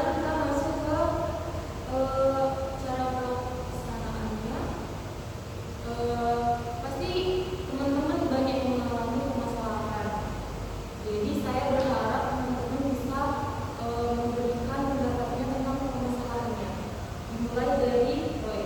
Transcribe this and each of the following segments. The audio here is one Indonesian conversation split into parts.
sekarang kita masuk ke cara pelaksanaannya. Pasti teman-teman banyak yang mengalami permasalahan. Jadi saya berharap teman-teman bisa memberikan pendapatnya tentang permasalahannya. Dimulai dari Roy.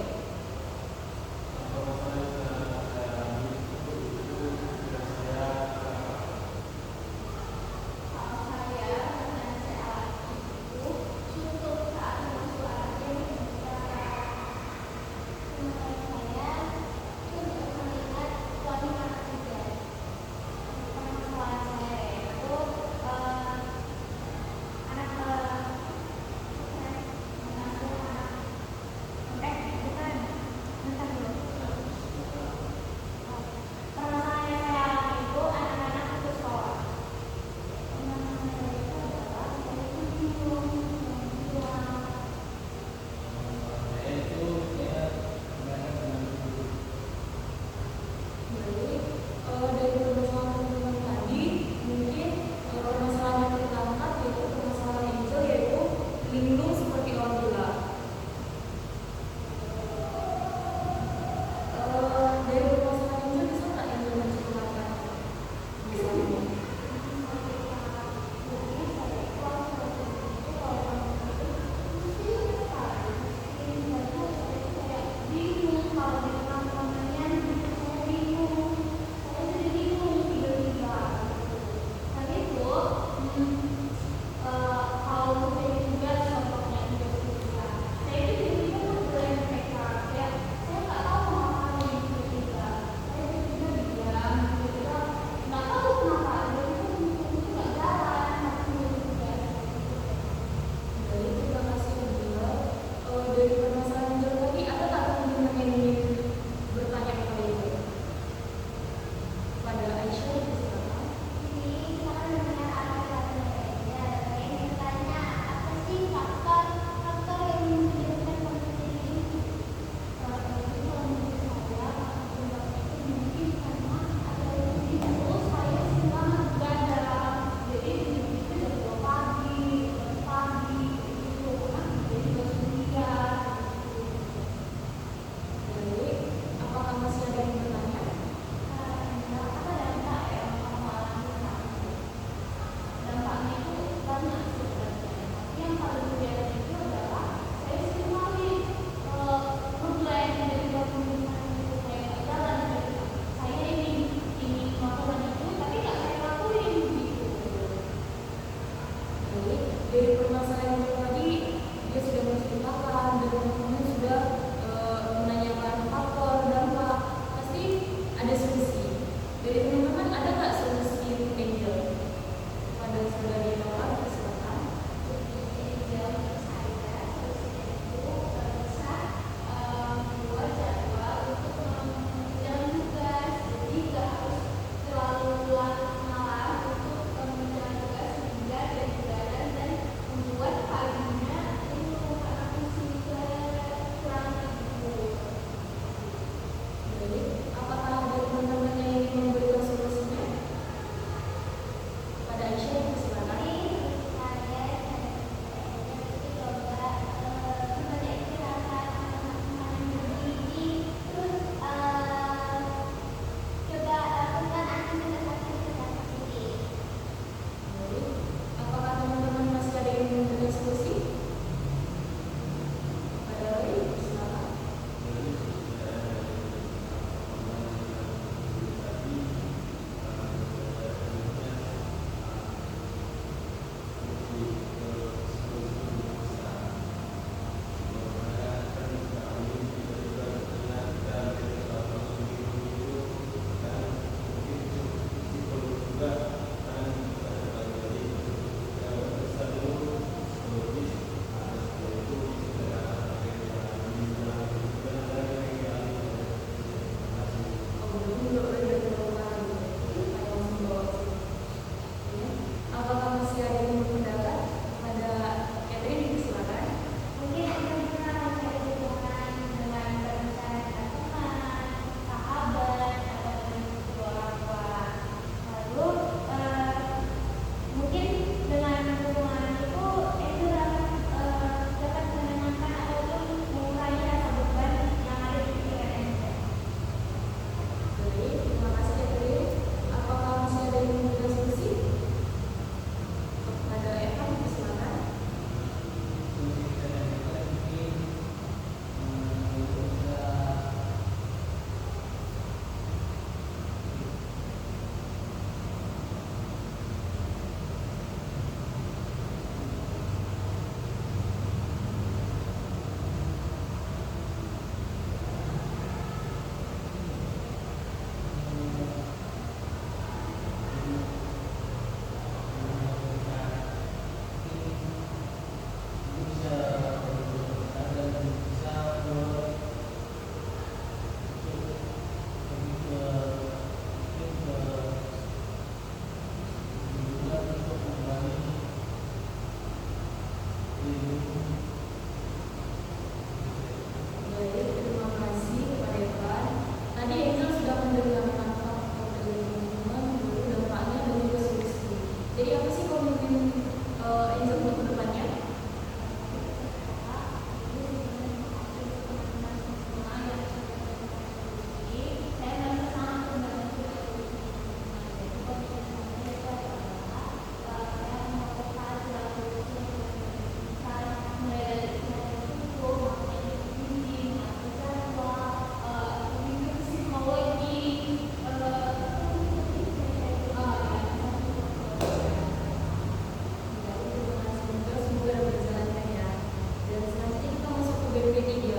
BMB3.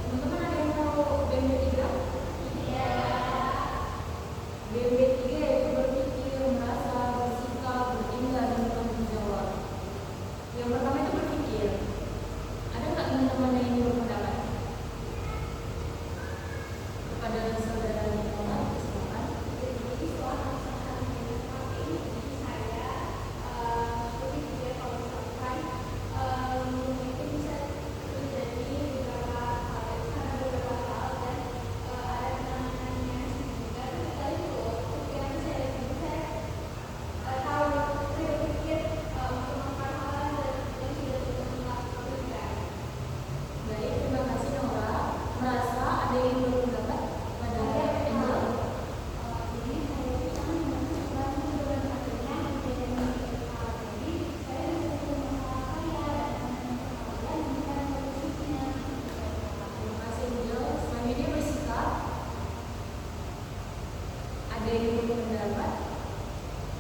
Teman-teman ada yang tahu BMB3? Iya. BMB3 yaitu berpikir, merasa, bersikap, bertindak, dan bertanggung jawab. Yang pertama itu berpikir. Ada nggak teman-teman yang ingin berpendapat? Kepada saudara Nikola, silakan. Jadi soal masalah ini saya berpikir kalau misalkan itu bisa terjadi beberapa hal karena beberapa hal dan ada penanganannya juga. Tadi itu pikiran saya tahu saya berpikir melakukan hal yang sudah dilakukan juga. Baik, terima kasih Nora. Merasa ada yang berpendapat pada Angel? Jadi saya itu sangat mengajukan dengan adanya kejadian jadi saya bisa memakai dan bukan posisinya. Terima kasih Angel. Selanjutnya bersikap. Ada yang berpendapat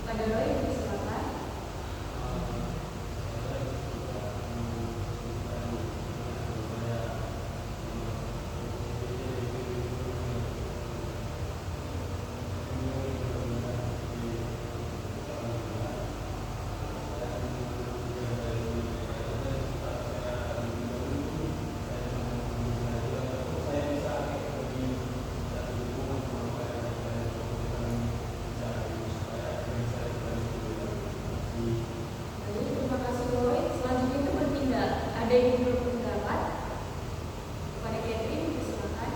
pada Roy? Silakan. Baik, terima kasih Roy. Selanjutnya itu bertindak. Ada yang berpendapat pada Catherine? Silakan.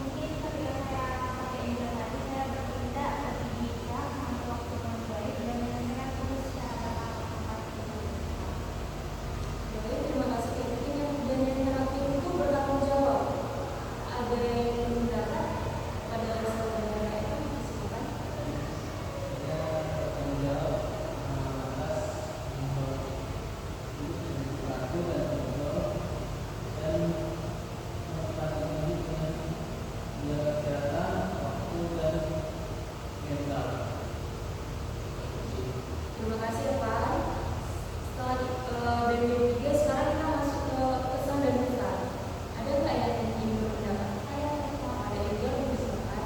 Mungkin ketika saya pakai internet tadi saya bertindak lebih bijak mengatur waktu dengan baik dan menyelesaikan tugas secara tepat. Baik, terima kasih Catherine. Dan yang terakhir itu bertanggung jawab. Ada yang berpendapat pada saudara itu? Silakan. Terima kasih Pak. Setelah BMB3 sekarang kita masuk ke kesan dan pesan. Ada nggak yang ingin berpendapat? Ada Angel, silakan.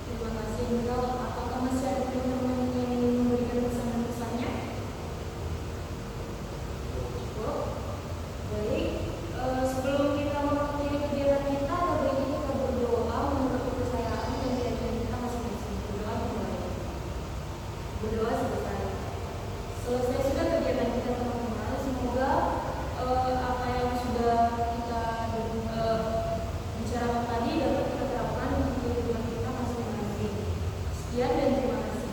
Terima kasih Angel. Apakah masih ada teman-teman yang ingin memberikan pesan dan pesannya? Cukup. Baik, sebelum kita mengakhiri kegiatan kita, ada baiknya kita berdoa menurut kepercayaan dan keyakinan kita masing-masing. Berdoa dimulai. Berdoa selesai. Selesai sudah kegiatan kita teman-teman. Semoga apa yang sudah kita bicarakan tadi dapat kita terapkan untuk kehidupan kita masing-masing. Sekian dan terima kasih.